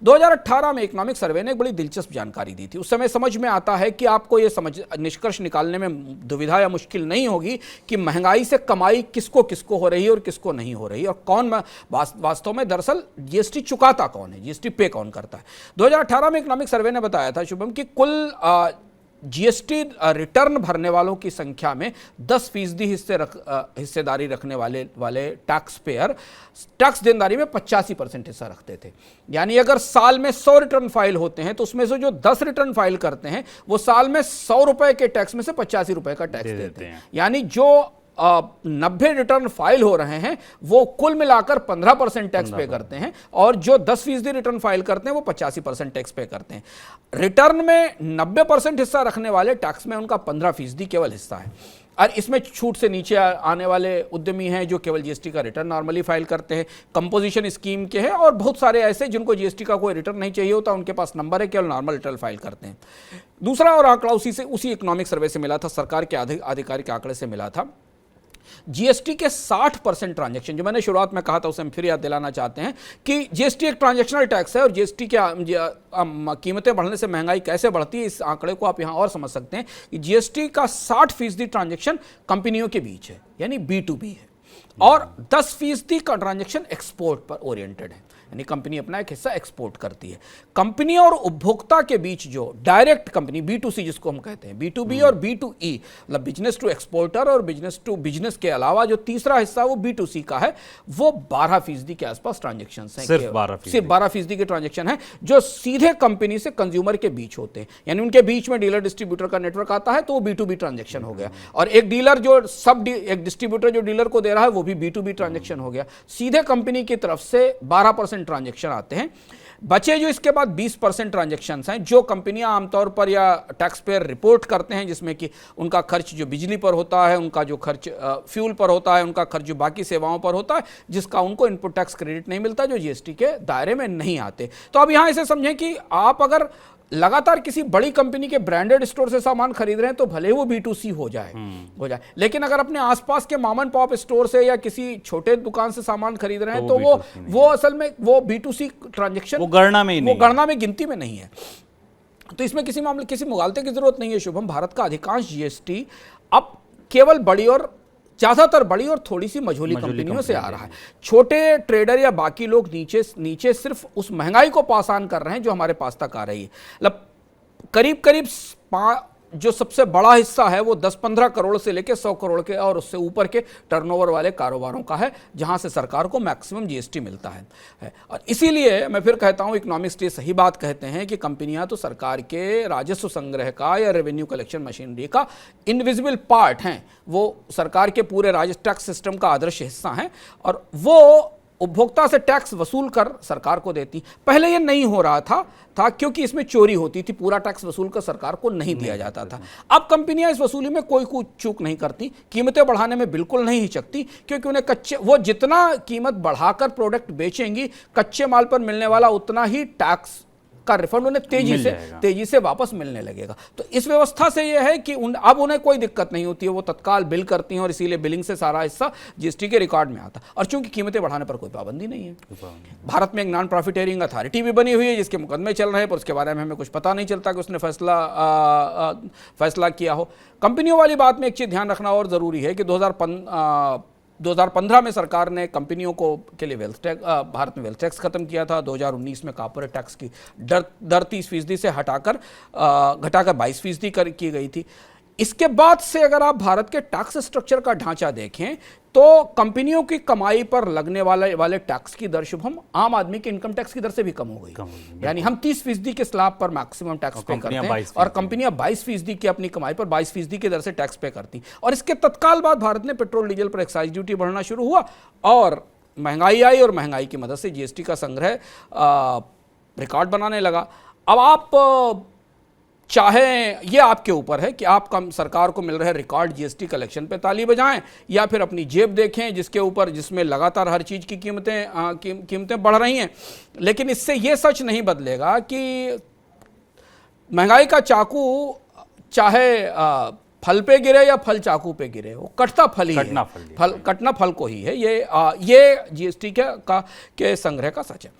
2018 में economic survey ने एक बड़ी दिलचस्प जानकारी दी थी। उस समय समझ में आता है कि आपको ये निष्कर्ष निकालने में दुविधा या मुश्किल नहीं होगी कि महंगाई से कमाई किसको किसको हो रही है और किसको नहीं हो रही है, और कौन वास्तव में दरअसल जीएसटी चुकाता कौन है, जीएसटी पे कौन करता है। 2018 में इकोनॉमिक सर्वे ने बताया था शुभम कि कुल जीएसटी रिटर्न भरने वालों की संख्या में 10% हिस्सेदारी रखने वाले टैक्स पेयर टैक्स देनदारी में 85% हिस्सा रखते थे। यानी अगर साल में 100 रिटर्न फाइल होते हैं तो उसमें से जो 10 रिटर्न फाइल करते हैं वो साल में 100 रुपए के टैक्स में से 85 रुपए का टैक्स देते हैं। यानी जो 90 रिटर्न फाइल हो रहे हैं वो कुल मिलाकर 15% टैक्स पे करते हैं, और जो 10% रिटर्न फाइल करते हैं वो 85% टैक्स पे करते हैं। रिटर्न में 90% हिस्सा रखने वाले टैक्स में उनका 15% केवल हिस्सा है, और इसमें छूट से नीचे आने वाले उद्यमी हैं जो केवल जीएसटी का रिटर्न नॉर्मली फाइल करते हैं, कंपोजिशन स्कीम के हैं, और बहुत सारे ऐसे जिनको जीएसटी का कोई रिटर्न नहीं चाहिए होता, उनके पास नंबर है, केवल नॉर्मल रिटर्न फाइल करते हैं। दूसरा और आंकड़ा उसी इकोनॉमिक सर्वे से मिला था, सरकार के आधिकारिक आंकड़े से मिला था। जीएसटी के 60% ट्रांजैक्शन, जो मैंने शुरुआत में कहा था उसे हम फिर याद दिलाना चाहते हैं कि जीएसटी एक ट्रांजैक्शनल टैक्स है, और जीएसटी के कीमतें बढ़ने से महंगाई कैसे बढ़ती है इस आंकड़े को आप यहां और समझ सकते हैं कि जीएसटी का 60% ट्रांजैक्शन कंपनियों के बीच है, यानी B2B है, और 10% का ट्रांजैक्शन एक्सपोर्ट पर ओरिएंटेड है, यानी कंपनी अपना एक हिस्सा एक्सपोर्ट करती है। कंपनी और उपभोक्ता के बीच जो डायरेक्ट कंपनी B2C जिसको हम कहते हैं, B2B और B2E, मतलब बिजनेस टू एक्सपोर्टर और बिजनेस टू बिजनेस के अलावा जो तीसरा हिस्सा वो B2C का है, वो 12% के आसपास ट्रांजेक्शन हैं। सिर्फ 12% के ट्रांजेक्शन है जो सीधे कंपनी से कंज्यूमर के बीच होते हैं, यानी उनके बीच में डीलर डिस्ट्रीब्यूटर का नेटवर्क आता है तो वो B2B ट्रांजेक्शन हो गया, और एक डीलर जो एक डिस्ट्रीब्यूटर जो डीलर को दे रहा है वो भी B2B ट्रांजेक्शन हो गया। सीधे कंपनी की तरफ से 12% ट्रांजैक्शन आते हैं। बचे जो इसके बाद 20% ट्रांजैक्शन हैं जो कंपनियां आमतौर पर या टैक्स पेयर रिपोर्ट करते हैं, जिसमें कि उनका खर्च जो बिजली पर होता है, उनका जो खर्च फ्यूल पर होता है, उनका खर्च जो बाकी सेवाओं पर होता है, जिसका उनको इनपुट टैक्स क्रेडिट नहीं मिलता, जो जीएसटी के दायरे में नहीं आते। तो अब यहां इसे समझें कि आप अगर लगातार किसी बड़ी कंपनी के ब्रांडेड स्टोर से सामान खरीद रहे हैं तो भले वो B2C हो जाए, लेकिन अगर अपने आसपास के मॉम एंड पॉप स्टोर से या किसी छोटे दुकान से सामान खरीद रहे हैं तो वो असल में वो B2C ट्रांजैक्शन वो गणना में गिनती में नहीं है। तो इसमें किसी मुगालते की जरूरत नहीं है शुभम। भारत का अधिकांश जीएसटी अब केवल ज्यादातर बड़ी और थोड़ी सी मझोली कंपनियों से आ रहा है। छोटे ट्रेडर या बाकी लोग नीचे सिर्फ उस महंगाई को पास ऑन कर रहे हैं जो हमारे पास तक आ रही है। मतलब करीब जो सबसे बड़ा हिस्सा है वो 10-15 करोड़ से लेकर 100 करोड़ के और उससे ऊपर के टर्नओवर वाले कारोबारों का है, जहां से सरकार को मैक्सिमम जीएसटी मिलता है। और इसीलिए मैं फिर कहता हूं, इकोनॉमिक्स ये सही बात कहते हैं कि कंपनियां तो सरकार के राजस्व संग्रह का या रेवेन्यू कलेक्शन मशीनरी का इनविजिबल पार्ट हैं, वो सरकार के पूरे राजस्व टैक्स सिस्टम का आदर्श हिस्सा हैं, और वो उपभोक्ता से टैक्स वसूल कर सरकार को देती। पहले ये नहीं हो रहा था क्योंकि इसमें चोरी होती थी, पूरा टैक्स वसूल कर सरकार को नहीं दिया जाता था। अब कंपनियां इस वसूली में कोई चूक नहीं करती, कीमतें बढ़ाने में बिल्कुल नहीं हिचकती, क्योंकि उन्हें वो जितना कीमत बढ़ाकर प्रोडक्ट बेचेंगी, कच्चे माल पर मिलने वाला उतना ही टैक्स का रिफंड उन्हें तेजी से वापस मिलने लगेगा। तो इस व्यवस्था से यह है कि अब उन्हें कोई दिक्कत नहीं होती है, वो तत्काल बिल करती हैं, और इसीलिए बिलिंग से सारा हिस्सा जीएसटी के रिकॉर्ड में आता है। और चूंकि कीमतें बढ़ाने पर कोई पाबंदी नहीं है, भारत में एक नॉन प्रॉफिटेरिंग अथॉरिटी भी बनी हुई है जिसके मुकदमे चल रहे हैं, पर उसके बारे में हमें कुछ पता नहीं चलता कि उसने फैसला किया हो। कंपनियों वाली बात में एक चीज ध्यान रखना और जरूरी है कि 2015 में सरकार ने कंपनियों के लिए भारत में वेल्थ टैक्स खत्म किया था। 2019 में कॉर्पोरेट टैक्स की दर 30% से घटाकर 22% की गई थी। इसके बाद से अगर आप भारत के टैक्स स्ट्रक्चर का ढांचा देखें तो कंपनियों की कमाई पर लगने वाले टैक्स की दर शुभम आम आदमी के इनकम टैक्स की दर से भी कम हो गई। यानी हम 30% के स्लैब पर मैक्सिमम टैक्स पे करते हैं, और कंपनियां 22% की अपनी कमाई पर 22% की दर से टैक्स पे करती। और इसके तत्काल बाद भारत ने पेट्रोल डीजल पर एक्साइज ड्यूटी बढ़ना शुरू हुआ, और महंगाई आई, और महंगाई की मदद से जीएसटी का संग्रह रिकॉर्ड बनाने लगा। अब आप चाहे ये आपके ऊपर है कि आप सरकार को मिल रहे रिकॉर्ड जीएसटी कलेक्शन पे ताली बजाएं, या फिर अपनी जेब देखें जिसमें लगातार हर चीज़ की कीमतें बढ़ रही हैं। लेकिन इससे ये सच नहीं बदलेगा कि महंगाई का चाकू चाहे फल पे गिरे या फल चाकू पे गिरे, वो कटता फल ही है, कटना फल को ही है। ये जीएसटी के संग्रह का सच है।